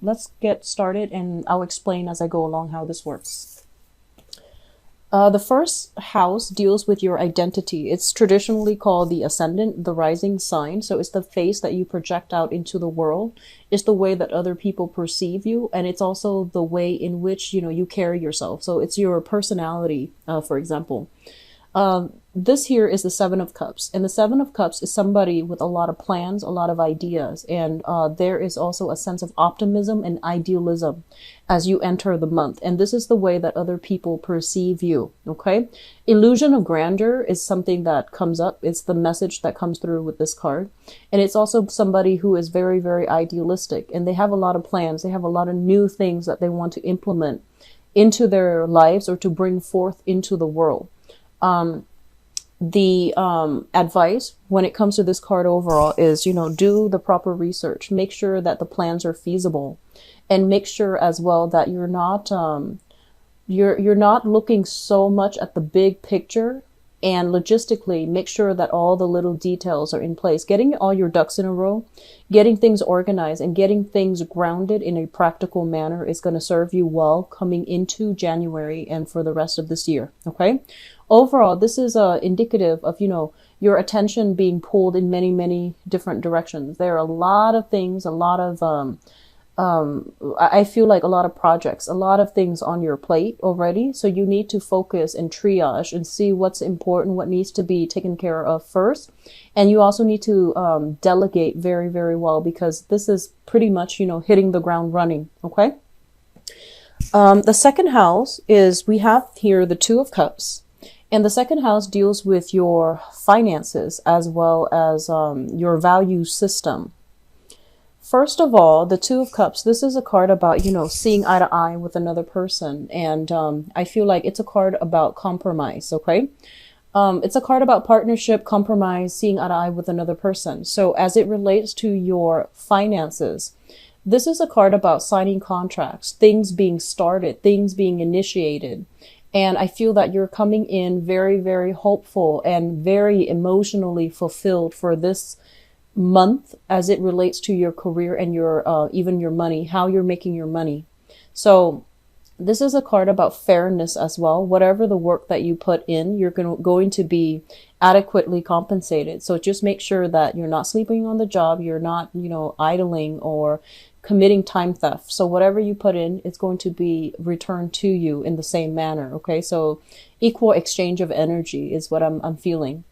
let's get started and I'll explain as I go along how this works. The first house deals with your identity. It's traditionally called the ascendant, the rising sign. So it's the face that you project out into the world. It's the way that other people perceive you. And it's also the way in which, you carry yourself. So it's your personality, for example. This here is the Seven of Cups, and the Seven of Cups is somebody with a lot of plans, a lot of ideas, and there is also a sense of optimism and idealism as you enter the month. And this is the way that other people perceive you. Okay. Illusion of grandeur is something that comes up. It's the message that comes through with this card. And it's also somebody who is very, very idealistic, and they have a lot of plans. They have a lot of new things that they want to implement into their lives or to bring forth into the world. The advice when it comes to this card overall is, do the proper research, make sure that the plans are feasible, and make sure as well that you're not, you're not looking so much at the big picture, and logistically make sure that all the little details are in place, getting all your ducks in a row, getting things organized and getting things grounded in a practical manner is going to serve you well coming into January and for the rest of this year. Okay. Overall, this is indicative of, your attention being pulled in many, many different directions. There are a lot of things, a lot of, I feel like a lot of projects, a lot of things on your plate already. So you need to focus and triage and see what's important, what needs to be taken care of first. And you also need to delegate very, very well, because this is pretty much, hitting the ground running. Okay. The second house is, we have here the Two of Cups. And the second house deals with your finances as well as your value system. First of all, the Two of Cups, this is a card about, seeing eye to eye with another person. And I feel like it's a card about compromise, okay? It's a card about partnership, compromise, seeing eye to eye with another person. So as it relates to your finances, this is a card about signing contracts, things being started, things being initiated. And I feel that you're coming in very, very hopeful and very emotionally fulfilled for this month as it relates to your career and your even your money, how you're making your money. So this is a card about fairness as well. Whatever the work that you put in, you're going to be adequately compensated. So just make sure that you're not sleeping on the job. You're not, idling or committing time theft. So whatever you put in, it's going to be returned to you in the same manner. Okay. So equal exchange of energy is what I'm feeling.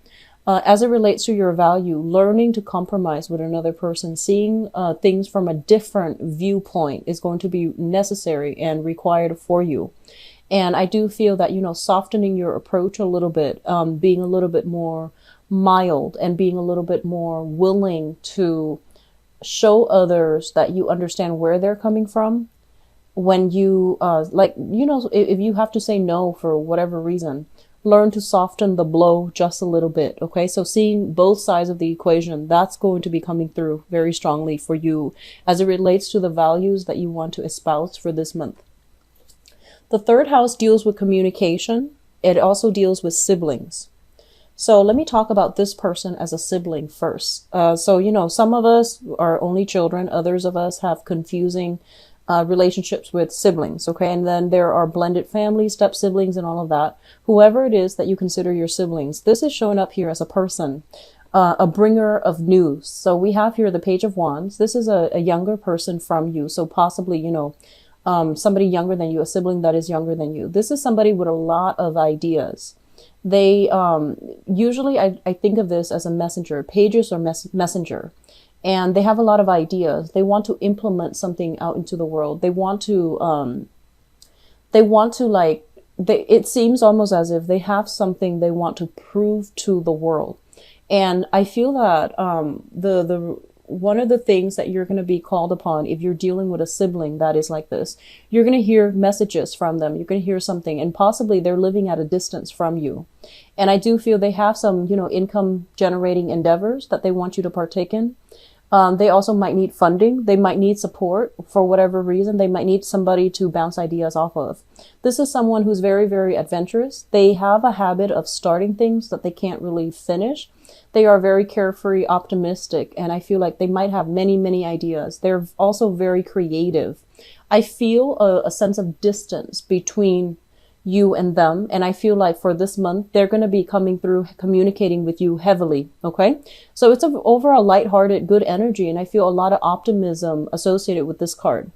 As it relates to your value, learning to compromise with another person, seeing things from a different viewpoint is going to be necessary and required for you. And I do feel that, softening your approach a little bit, being a little bit more mild and being a little bit more willing to show others that you understand where they're coming from. When you, if you have to say no for whatever reason, learn to soften the blow just a little bit. Okay. So seeing both sides of the equation, that's going to be coming through very strongly for you as it relates to the values that you want to espouse for this month. The third house deals with communication. It also deals with siblings. So let me talk about this person as a sibling first. So, some of us are only children. Others of us have confusing relationships with siblings. Okay. And then there are blended families, step siblings, and all of that. Whoever it is that you consider your siblings, this is showing up here as a person, a bringer of news. So we have here the Page of Wands. This is a younger person from you. So possibly, somebody younger than you, a sibling that is younger than you. This is somebody with a lot of ideas. They, usually I think of this as a messenger. Pages or messenger. And they have a lot of ideas. They want to implement something out into the world. They want to it seems almost as if they have something they want to prove to the world. And I feel that, one of the things that you're going to be called upon if you're dealing with a sibling that is like this, you're going to hear messages from them. You're going to hear something, and possibly they're living at a distance from you. And I do feel they have some, income generating endeavors that they want you to partake in. They also might need funding. They might need support for whatever reason. They might need somebody to bounce ideas off of. This is someone who's very, very adventurous. They have a habit of starting things that they can't really finish. They are very carefree, optimistic, and I feel like they might have many, many ideas. They're also very creative. I feel a sense of distance between you and them. And I feel like for this month, they're going to be coming through, communicating with you heavily. Okay. So it's an overall lighthearted, good energy. And I feel a lot of optimism associated with this card.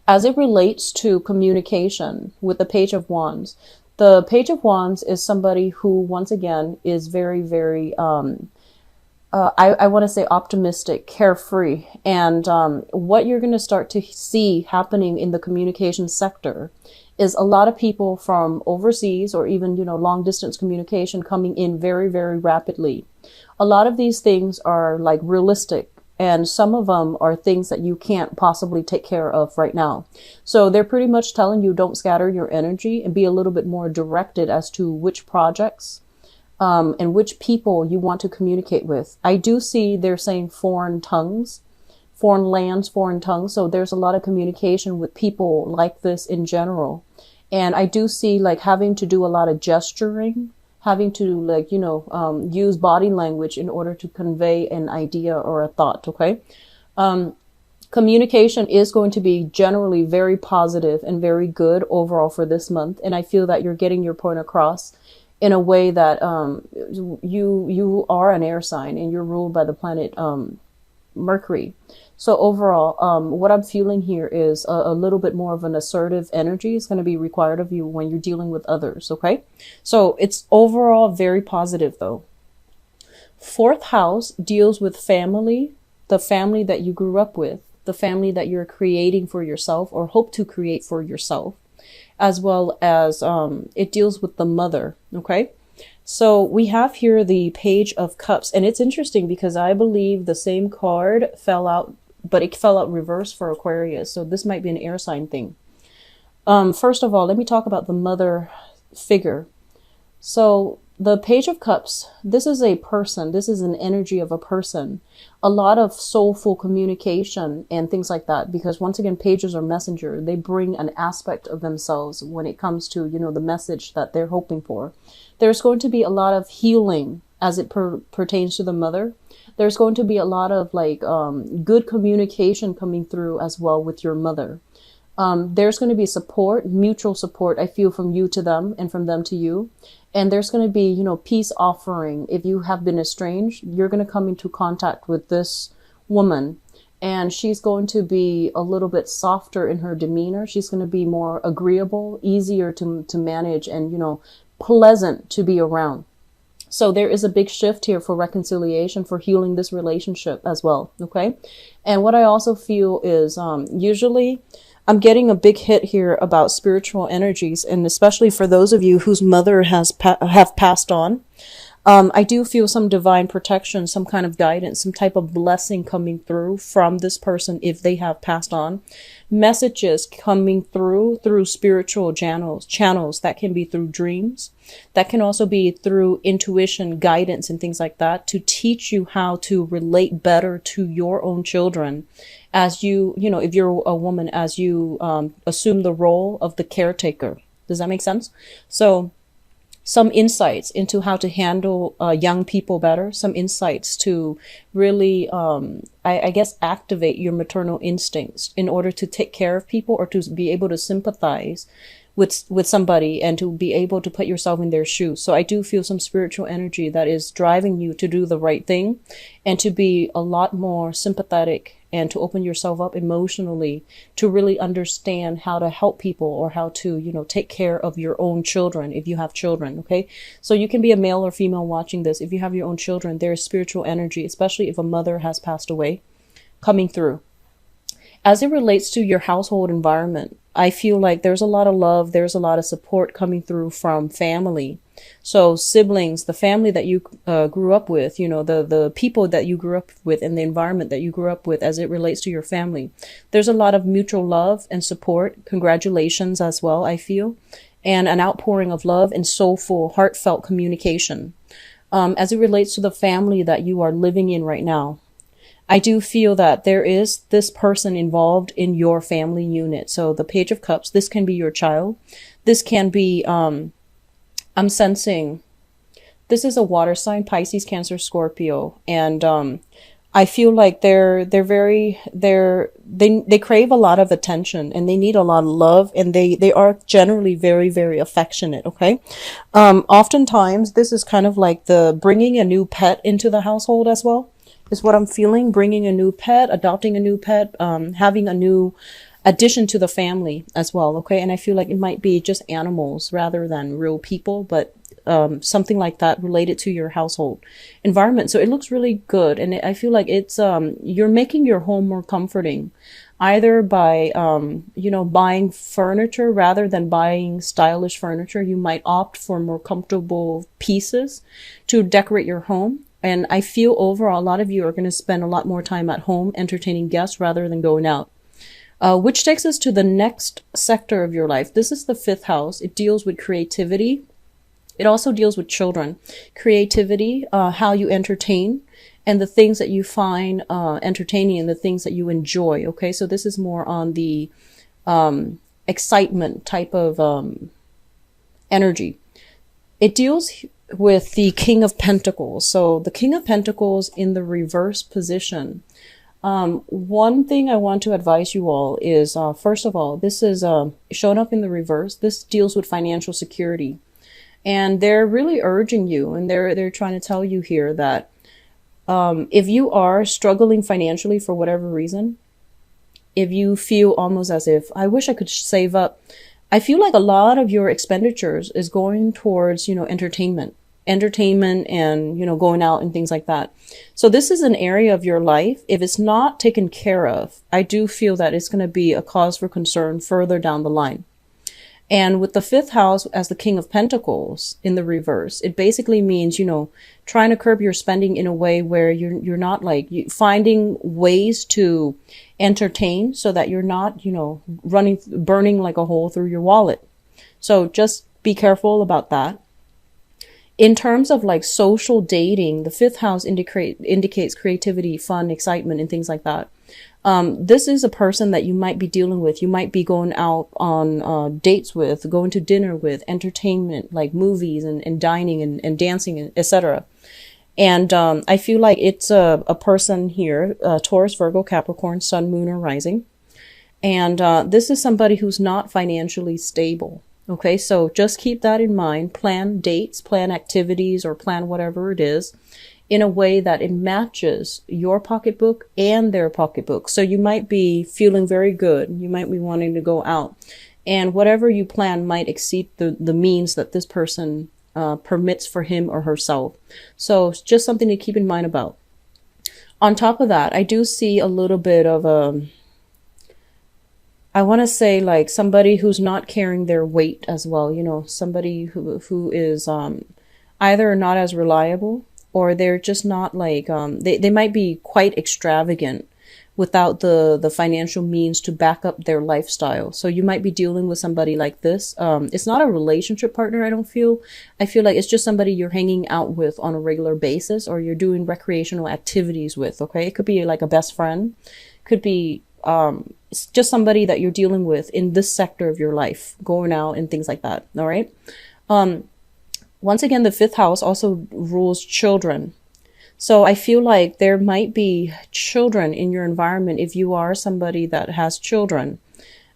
As it relates to communication with the Page of Wands, the Page of Wands is somebody who, once again, is very, very, I want to say optimistic, carefree. And what you're going to start to see happening in the communication sector is a lot of people from overseas or even, long distance communication coming in very, very rapidly. A lot of these things are like realistic, and some of them are things that you can't possibly take care of right now. So they're pretty much telling you don't scatter your energy and be a little bit more directed as to which projects and which people you want to communicate with. I do see they're saying foreign tongues, foreign lands, foreign tongues. So there's a lot of communication with people like this in general. And I do see like having to do a lot of gesturing, having to use body language in order to convey an idea or a thought. Okay. Communication is going to be generally very positive and very good overall for this month. And I feel that you're getting your point across in a way that you are an air sign and you're ruled by the planet Mercury. So overall, what I'm feeling here is a little bit more of an assertive energy is going to be required of you when you're dealing with others. Okay. So it's overall very positive though. Fourth house deals with family, the family that you grew up with, the family that you're creating for yourself or hope to create for yourself, as well as it deals with the mother. Okay. So we have here the Page of Cups, and it's interesting because I believe the same card fell out, but it fell out reverse for Aquarius. So this might be an air sign thing. First of all, let me talk about the mother figure. So the Page of Cups, this is a person. This is an energy of a person. A lot of soulful communication and things like that, because once again, pages are messenger. They bring an aspect of themselves when it comes to, the message that they're hoping for. There's going to be a lot of healing as it pertains to the mother. There's going to be a lot of good communication coming through as well with your mother. There's going to be support, mutual support, I feel, from you to them and from them to you. And there's going to be, peace offering. If you have been estranged, you're going to come into contact with this woman, and she's going to be a little bit softer in her demeanor. She's going to be more agreeable, easier to manage, and, pleasant to be around. So there is a big shift here for reconciliation, for healing this relationship as well. Okay. And what I also feel is, usually I'm getting a big hit here about spiritual energies, and especially for those of you whose mother have passed on. I do feel some divine protection, some kind of guidance, some type of blessing coming through from this person if they have passed on. Messages coming through spiritual channels that can be through dreams. That can also be through intuition, guidance, and things like that to teach you how to relate better to your own children. As if you're a woman, as you assume the role of the caretaker. Does that make sense? So some insights into how to handle young people better, some insights to really, I guess, activate your maternal instincts in order to take care of people or to be able to sympathize with somebody and to be able to put yourself in their shoes. So I do feel some spiritual energy that is driving you to do the right thing and to be a lot more sympathetic and to open yourself up emotionally to really understand how to help people or how to, take care of your own children if you have children. Okay. So you can be a male or female watching this. If you have your own children, there is spiritual energy, especially if a mother has passed away, coming through. As it relates to your household environment, I feel like there's a lot of love. There's a lot of support coming through from family. So siblings, the family that you grew up with, the people that you grew up with and the environment that you grew up with as it relates to your family. There's a lot of mutual love and support. Congratulations as well, I feel. And an outpouring of love and soulful, heartfelt communication. As it relates to the family that you are living in right now. I do feel that there is this person involved in your family unit. So the Page of Cups, this can be your child. This can be, I'm sensing, this is a water sign, Pisces, Cancer, Scorpio. And, I feel like they crave a lot of attention and they need a lot of love, and they are generally very, very affectionate. Okay. Oftentimes this is kind of like the bringing a new pet into the household as well, is what I'm feeling. Bringing a new pet, adopting a new pet, having a new addition to the family as well. Okay. And I feel like it might be just animals rather than real people, but something like that related to your household environment. So it looks really good. And I feel like it's, you're making your home more comforting, either by, buying furniture rather than buying stylish furniture. You might opt for more comfortable pieces to decorate your home. And I feel overall, a lot of you are going to spend a lot more time at home entertaining guests rather than going out. Which takes us to the next sector of your life. This is the 5th house. It deals with creativity. It also deals with children, creativity, how you entertain, and the things that you find entertaining and the things that you enjoy. Okay, so this is more on the excitement type of energy. It deals with the King of Pentacles. So the King of Pentacles in the reverse position. One thing I want to advise you all is, first of all, this is shown up in the reverse. This deals with financial security. And they're really urging you, and they're trying to tell you here that if you are struggling financially for whatever reason, if you feel almost as if, I wish I could save up, I feel like a lot of your expenditures is going towards, entertainment and, going out and things like that. So this is an area of your life. If it's not taken care of, I do feel that it's going to be a cause for concern further down the line. And with the 5th house as the King of Pentacles in the reverse, it basically means, trying to curb your spending in a way where you're not finding ways to entertain so that you're not, burning like a hole through your wallet. So just be careful about that. In terms of like social dating, the 5th house indicates creativity, fun, excitement, and things like that. This is a person that you might be dealing with. You might be going out on dates with, going to dinner with, entertainment, like movies and dining and dancing, etc. And I feel like it's a person here, Taurus, Virgo, Capricorn, Sun, Moon, or Rising. And this is somebody who's not financially stable. Okay, so just keep that in mind. Plan dates, plan activities, or plan whatever it is in a way that it matches your pocketbook and their pocketbook. So you might be feeling very good. You might be wanting to go out. And whatever you plan might exceed the means that this person permits for him or herself. So it's just something to keep in mind about. On top of that, I do see a little bit of I want to say like somebody who's not carrying their weight as well. Somebody who is either not as reliable, or they're just not like, they might be quite extravagant without the financial means to back up their lifestyle. So you might be dealing with somebody like this. It's not a relationship partner, I feel like it's just somebody you're hanging out with on a regular basis, or you're doing recreational activities with, okay? It could be like a best friend. Could be it's just somebody that you're dealing with in this sector of your life, going out and things like that, all right? Once again, the 5th house also rules children. So I feel like there might be children in your environment if you are somebody that has children,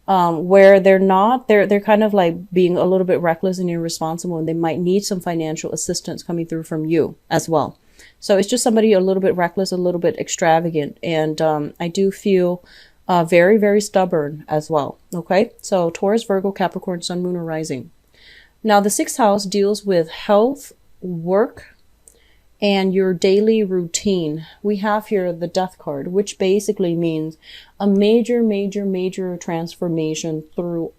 where they're kind of like being a little bit reckless and irresponsible, and they might need some financial assistance coming through from you as well. So it's just somebody a little bit reckless, a little bit extravagant. And I do feel very, very stubborn as well. Okay, so Taurus, Virgo, Capricorn, Sun, Moon, or Rising. Now, the 6th house deals with health, work, and your daily routine. We have here the Death card, which basically means a major, major, major transformation through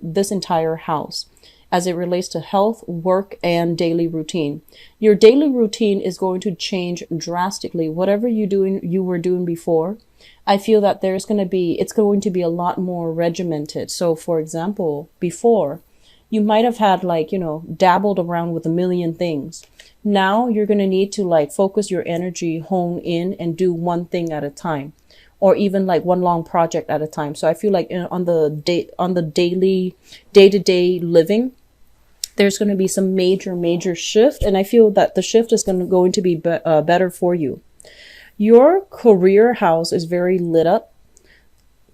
this entire house as it relates to health, work, and daily routine. Your daily routine is going to change drastically. Whatever you were doing before, I feel that it's going to be a lot more regimented. So, for example, before, You might have had like, dabbled around with a million things. Now you're going to need to like focus your energy, hone in and do one thing at a time, or even like one long project at a time. So I feel like on the daily day-to-day living, there's going to be some major shift. And I feel that the shift is going to be better for you. Your career house is very lit up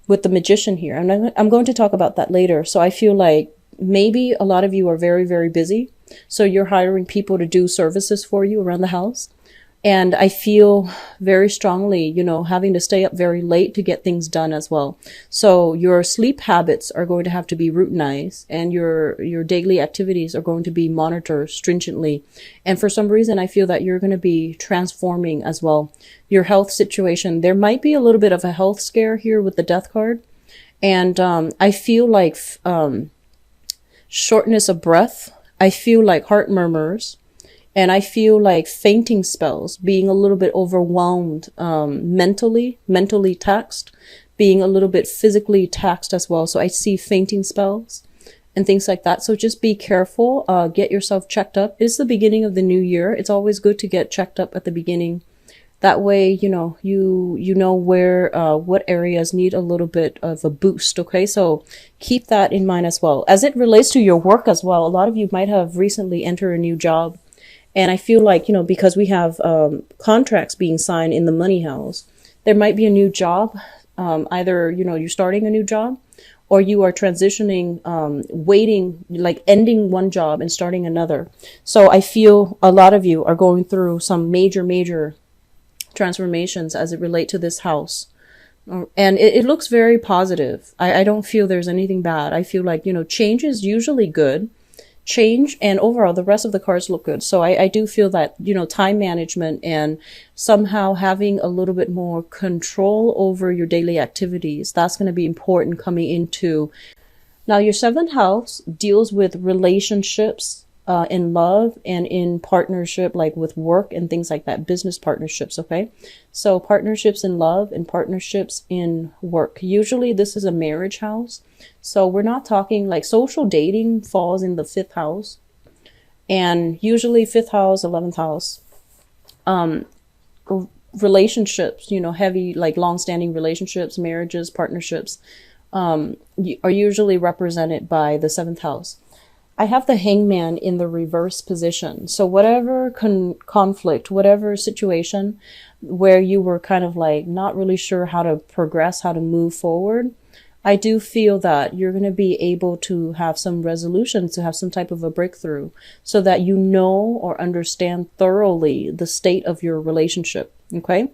with the Magician here. And I'm going to talk about that later. So I feel like maybe a lot of you are very busy. So you're hiring people to do services for you around the house. And I feel very strongly, having to stay up very late to get things done as well. So your sleep habits are going to have to be routinized, and your daily activities are going to be monitored stringently. And for some reason, I feel that you're going to be transforming as well. Your health situation, there might be a little bit of a health scare here with the Death card. And I feel like shortness of breath. I feel like heart murmurs. And I feel like fainting spells, being a little bit overwhelmed, mentally taxed, being a little bit physically taxed as well. So I see fainting spells and things like that. So just be careful, get yourself checked up. It's the beginning of the new year. It's always good to get checked up at the beginning. That way, you know where, what areas need a little bit of a boost. Okay. So keep that in mind as well. As it relates to your work as well, a lot of you might have recently entered a new job. And I feel like, because we have contracts being signed in the money house, there might be a new job. Either, you're starting a new job, or you are transitioning, waiting, like ending one job and starting another. So I feel a lot of you are going through some major transformations as it relates to this house. And it looks very positive. I don't feel there's anything bad. I feel like, change is usually good. Change, and overall the rest of the cards look good. So I do feel that, time management and somehow having a little bit more control over your daily activities, that's going to be important coming into. Now your 7th house deals with relationships, in love and in partnership, like with work and things like that, business partnerships. Okay. So partnerships in love and partnerships in work. Usually this is a marriage house. So we're not talking like social dating falls in the 5th house, and usually 5th house, 11th house, relationships, heavy, like long-standing relationships, marriages, partnerships, are usually represented by the 7th house. I have the Hangman in the reverse position. So whatever conflict, whatever situation where you were kind of like not really sure how to progress, how to move forward, I do feel that you're going to be able to have some resolution, to have some type of a breakthrough, so that you know or understand thoroughly the state of your relationship. Okay.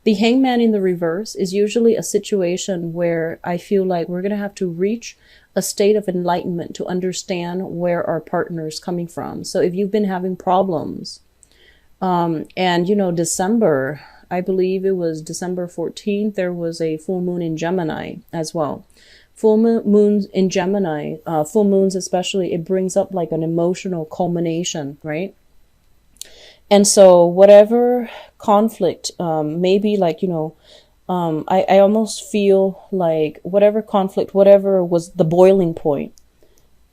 The Hangman in the reverse is usually a situation where I feel like we're going to have to reach a state of enlightenment to understand where our partner is coming from. So if you've been having problems, and December, I believe it was December 14th, there was a full moon in Gemini as well. Full moons in Gemini, full moons especially, it brings up like an emotional culmination, right? And so whatever conflict, maybe like, I almost feel like whatever conflict, whatever was the boiling point,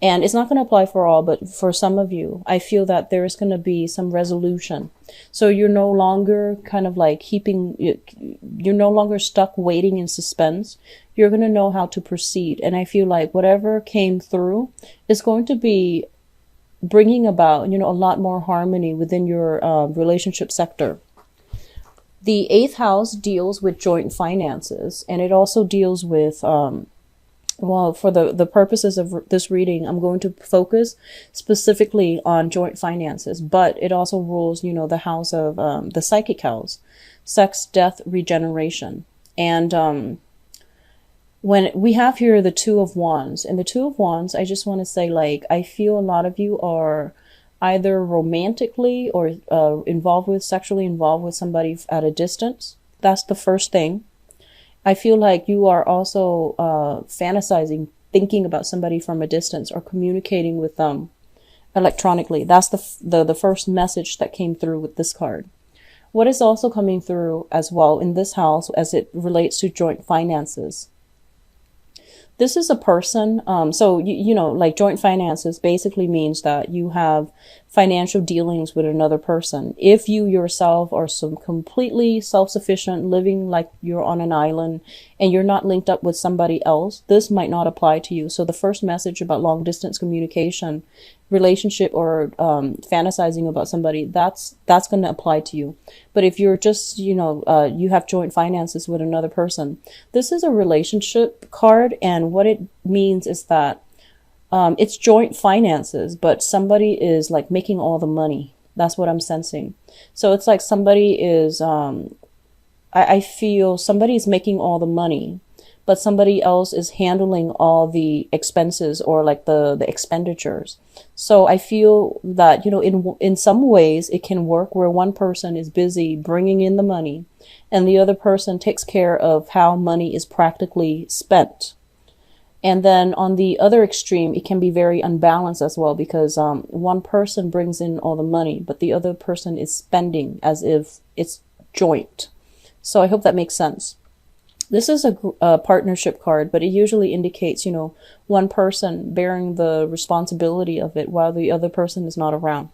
and it's not going to apply for all, but for some of you, I feel that there's going to be some resolution. So you're no longer kind of like you're no longer stuck waiting in suspense. You're going to know how to proceed. And I feel like whatever came through is going to be bringing about, a lot more harmony within your relationship sector. The 8th house deals with joint finances, and it also deals with, for the purposes of this reading, I'm going to focus specifically on joint finances, but it also rules, the house of the psychic house, sex, death, regeneration. And when we have here the 2 of Wands, and the 2 of Wands, I just want to say, like, I feel a lot of you are either romantically or sexually involved with somebody at a distance. That's the first thing. I feel like you are also fantasizing, thinking about somebody from a distance, or communicating with them electronically. That's the first message that came through with this card. What is also coming through as well in this house as it relates to joint finances? This is a person. So like joint finances basically means that you have financial dealings with another person. If you yourself are some completely self-sufficient, living like you're on an island and you're not linked up with somebody else, this might not apply to you. So the first message about long distance communication, relationship, or fantasizing about somebody, that's going to apply to you. But if you're just, you have joint finances with another person, this is a relationship card. And what it means is that it's joint finances, but somebody is like making all the money. That's what I'm sensing. So it's like somebody is, I feel somebody is making all the money, but somebody else is handling all the expenses, or like the expenditures. So I feel that, in some ways it can work where one person is busy bringing in the money and the other person takes care of how money is practically spent. And then on the other extreme, it can be very unbalanced as well, because one person brings in all the money, but the other person is spending as if it's joint. So I hope that makes sense. This is a partnership card, but it usually indicates, one person bearing the responsibility of it while the other person is not around.